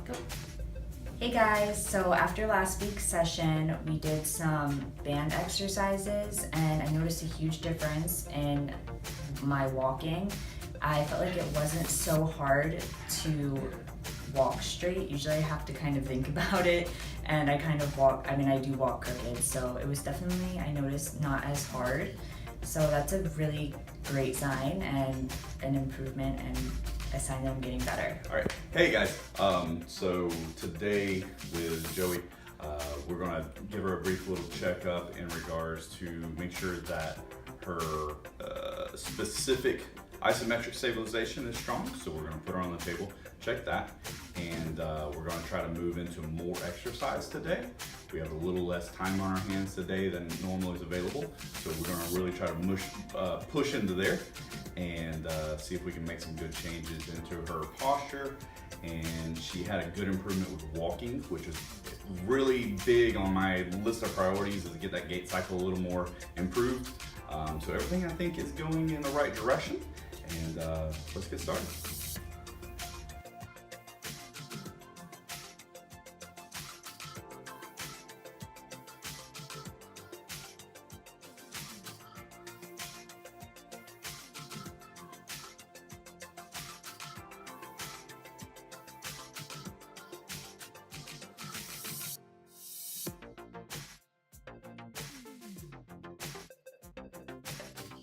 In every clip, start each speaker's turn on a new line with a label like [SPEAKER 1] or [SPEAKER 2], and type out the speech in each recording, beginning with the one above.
[SPEAKER 1] Go. Hey guys, so after last week's session, we did some band exercises and I noticed a huge difference in my walking. I felt like it wasn't so hard to walk straight. Usually I have to kind of think about it and I kind of walk, I do walk crooked, so it was definitely, I noticed, not as hard. So that's a really great sign and an improvement and a sign that I'm getting better.
[SPEAKER 2] All right, hey guys. So today with Joey, we're gonna give her a brief little checkup in regards to make sure that her specific isometric stabilization is strong. So we're gonna put her on the table, check that, and we're gonna try to move into more exercise today. We have a little less time on our hands today than normally is available, so we're gonna really try to push into there and see if we can make some good changes into her posture. And she had a good improvement with walking, which is really big on my list of priorities, is to get that gait cycle a little more improved. So everything I think is going in the right direction, and let's get started.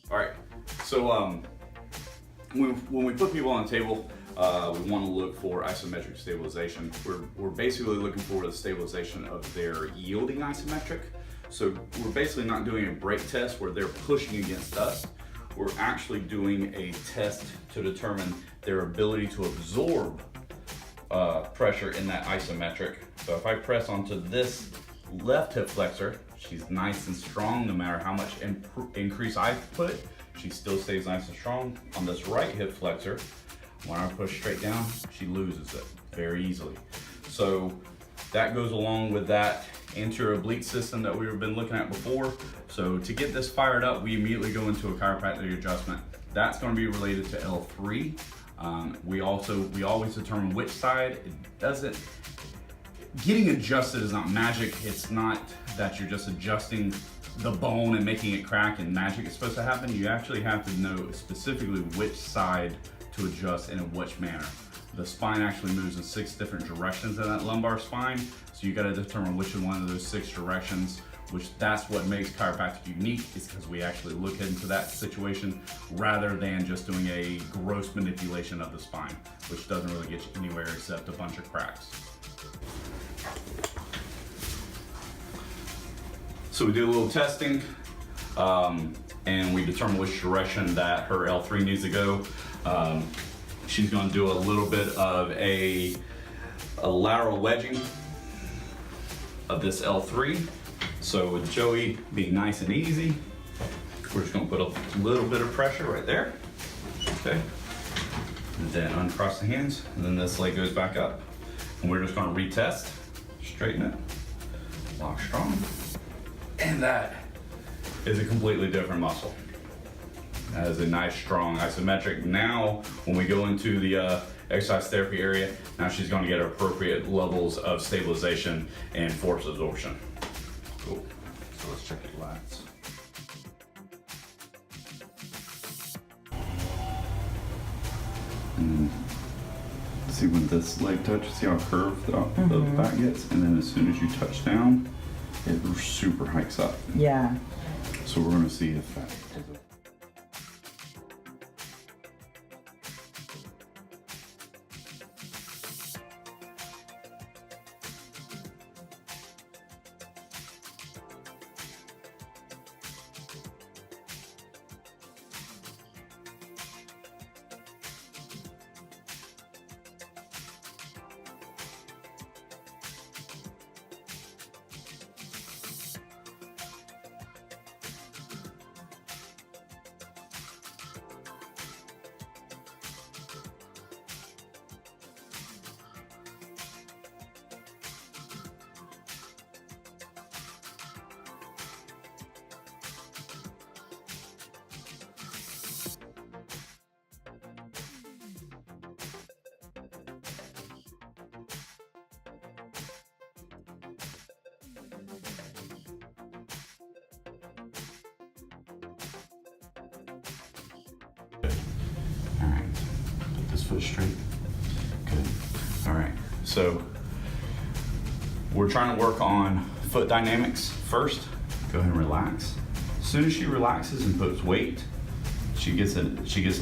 [SPEAKER 2] All right, so when we put people on the table, we want to look for isometric stabilization. We're basically looking for the stabilization of their yielding isometric. So we're basically not doing a brake test where they're pushing against us. We're actually doing a test to determine their ability to absorb pressure in that isometric. So if I press onto this left hip flexor, she's nice and strong no matter how much increase I put, she still stays nice and strong. On this right hip flexor, when I push straight down, she loses it very easily. So that goes along with that anterior oblique system that we've been looking at before. So to get this fired up, we immediately go into a chiropractic adjustment. That's going to be related to L3. We always determine which side. Getting adjusted is not magic. It's not that you're just adjusting the bone and making it crack and magic is supposed to happen. You actually have to know specifically which side to adjust and in which manner. The spine actually moves in 6 different directions in that lumbar spine, so you got to determine which one of those 6 directions, that's what makes chiropractic unique, is because we actually look into that situation rather than just doing a gross manipulation of the spine, which doesn't really get you anywhere except a bunch of cracks. So we do a little testing, and we determine which direction that her L3 needs to go. She's going to do a little bit of a lateral wedging of this L3. So with Joey being nice and easy, we're just going to put a little bit of pressure right there. Okay. And then uncross the hands, and then this leg goes back up. And we're just going to retest, straighten it, lock strong. And that is a completely different muscle. That is a nice, strong isometric. Now, when we go into the exercise therapy area, now she's going to get appropriate levels of stabilization and force absorption. Cool. So let's check your lats. See when this leg touches, see how curved the back gets? And then as soon as you touch down, it super hikes up.
[SPEAKER 1] Yeah.
[SPEAKER 2] So we're going to see if that foot straight. Good. All right, so we're trying to work on foot dynamics first. Go ahead and relax. As soon as she relaxes and puts weight, she gets an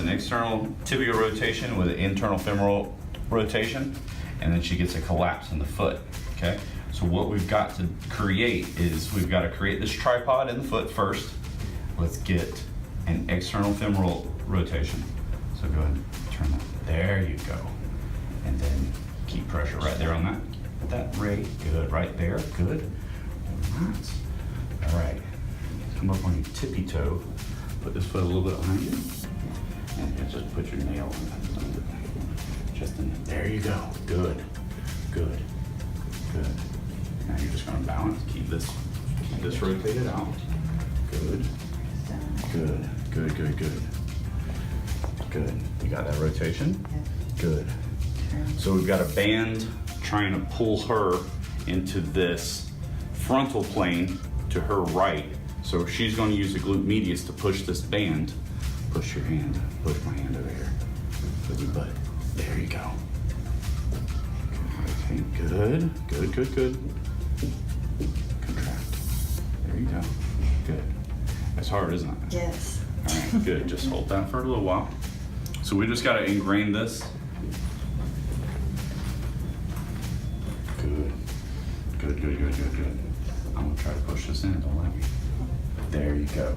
[SPEAKER 2] external tibial rotation with an internal femoral rotation, and then she gets a collapse in the foot, okay? So what we've got to create is we've got to create this tripod in the foot first. Let's get an external femoral rotation. So go ahead and turn that. There you go. And then keep pressure right there on that rate. Good, right there, good. Relax. All right, come up on your tippy toe. Put this foot a little bit behind you. And just put your nail on that. Just in there you go. Good, good, good. Now you're just gonna balance. Keep this rotated out. Good, good, good, good, good. Good. You got that rotation? Good. So we've got a band trying to pull her into this frontal plane to her right. So she's going to use the glute medius to push this band. Push your hand. Push my hand over here. With your butt. There you go. Okay, good. Good, good, good. Contract. There you go. Good. That's hard, isn't it?
[SPEAKER 3] Yes.
[SPEAKER 2] All right, good. Just hold that for a little while. So we just got to ingrain this. Good. Good, good, good, good, good. I'm going to try to push this in. Don't let me. There you go.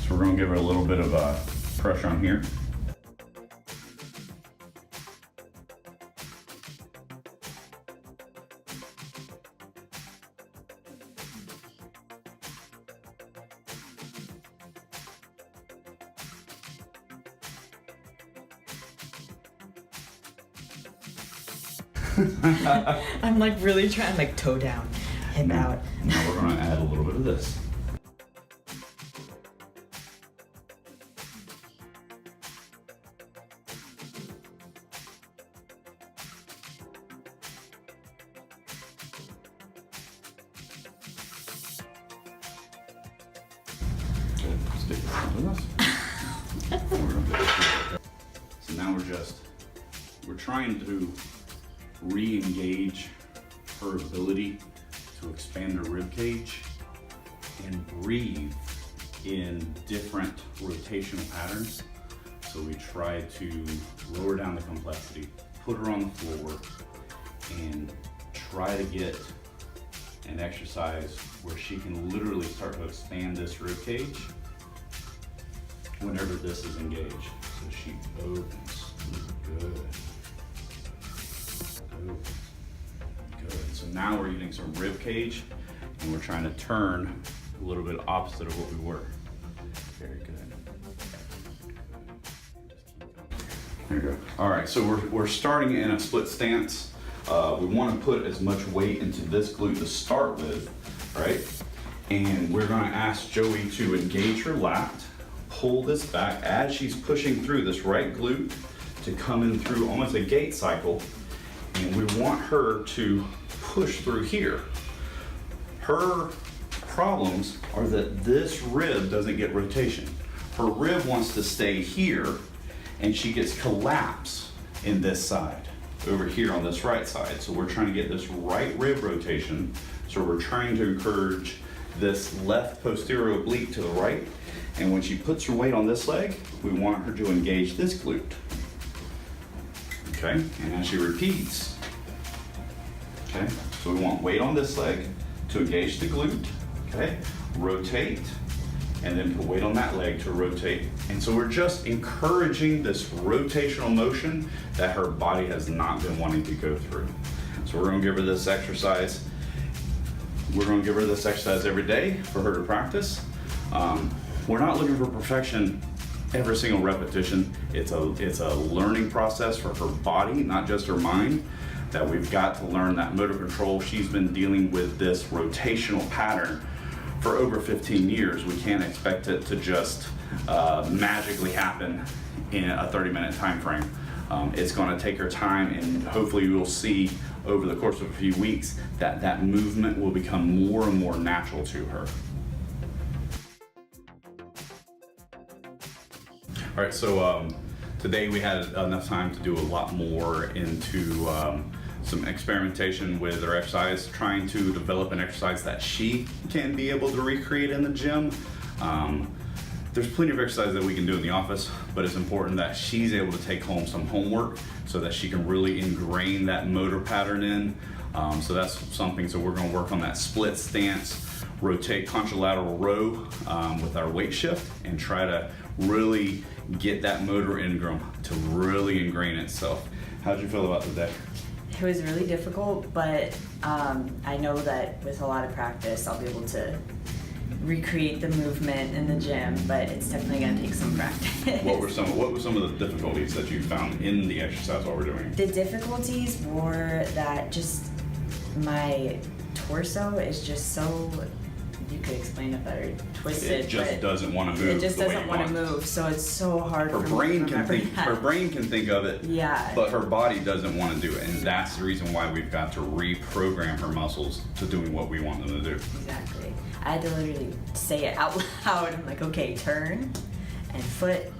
[SPEAKER 2] So we're going to give her a little bit of pressure on here.
[SPEAKER 3] I'm like really trying, like toe down, hip out.
[SPEAKER 2] Now we're going to add a little bit of this. Good. Stick it with us. So now we're trying to re-engage her ability to expand her rib cage and breathe in different rotational patterns. So we try to lower down the complexity, put her on the floor, and try to get an exercise where she can literally start to expand this rib cage whenever this is engaged. So she opens. Good. Good. So now we're getting some rib cage, and we're trying to turn a little bit opposite of what we were. Very good. There you go. All right, so we're starting in a split stance. We want to put as much weight into this glute to start with, right? And we're going to ask Joie to engage her lat, pull this back as she's pushing through this right glute to come in through almost a gate cycle. And we want her to push through here. Her problems are that this rib doesn't get rotation. Her rib wants to stay here, and she gets collapse in this side, over here on this right side. So we're trying to get this right rib rotation. So we're trying to encourage this left posterior oblique to the right. And when she puts her weight on this leg, we want her to engage this glute. Okay, and as she repeats, okay, so we want weight on this leg to engage the glute, okay, rotate, and then put weight on that leg to rotate. And so we're just encouraging this rotational motion that her body has not been wanting to go through. So we're gonna give her this exercise. We're gonna give her this exercise every day for her to practice. We're not looking for perfection every single repetition. It's a learning process for her body, not just her mind, that we've got to learn that motor control. She's been dealing with this rotational pattern for over 15 years. We can't expect it to just magically happen in a 30-minute time frame. It's going to take her time, and hopefully you'll see over the course of a few weeks that that movement will become more and more natural to her. All right, so today we had enough time to do a lot more into some experimentation with her exercise, trying to develop an exercise that she can be able to recreate in the gym. There's plenty of exercise that we can do in the office, but it's important that she's able to take home some homework so that she can really ingrain that motor pattern in. So that's something, so we're gonna work on that split stance, rotate contralateral row with our weight shift, and try to really get that motor ingram to really ingrain itself. How'd you feel about today?
[SPEAKER 1] It was really difficult, but I know that with a lot of practice, I'll be able to recreate the movement in the gym, but it's definitely going to take some practice.
[SPEAKER 2] What were some of the difficulties that you found in the exercise while we're doing it?
[SPEAKER 1] The difficulties were that just my torso is just so, you could explain it better, twisted.
[SPEAKER 2] It just doesn't want to move.
[SPEAKER 1] It just doesn't want to move, so it's so hard
[SPEAKER 2] her
[SPEAKER 1] for
[SPEAKER 2] brain
[SPEAKER 1] me to
[SPEAKER 2] can
[SPEAKER 1] remember
[SPEAKER 2] think.
[SPEAKER 1] that.
[SPEAKER 2] Her brain can think of it.
[SPEAKER 1] Yeah.
[SPEAKER 2] But her body doesn't want to do it, and that's the reason why we've got to reprogram her muscles to doing what we want them to do.
[SPEAKER 1] Exactly. I had to literally say it out loud. I'm like, okay, turn and foot,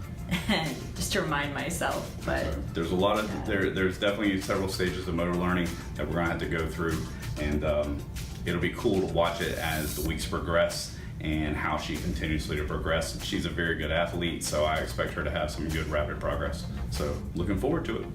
[SPEAKER 1] and just to remind myself. But
[SPEAKER 2] there's a lot of there's definitely several stages of motor learning that we're gonna have to go through, and it'll be cool to watch it as the weeks progress and how she continuously to progress. She's a very good athlete, so I expect her to have some good rapid progress. So looking forward to it.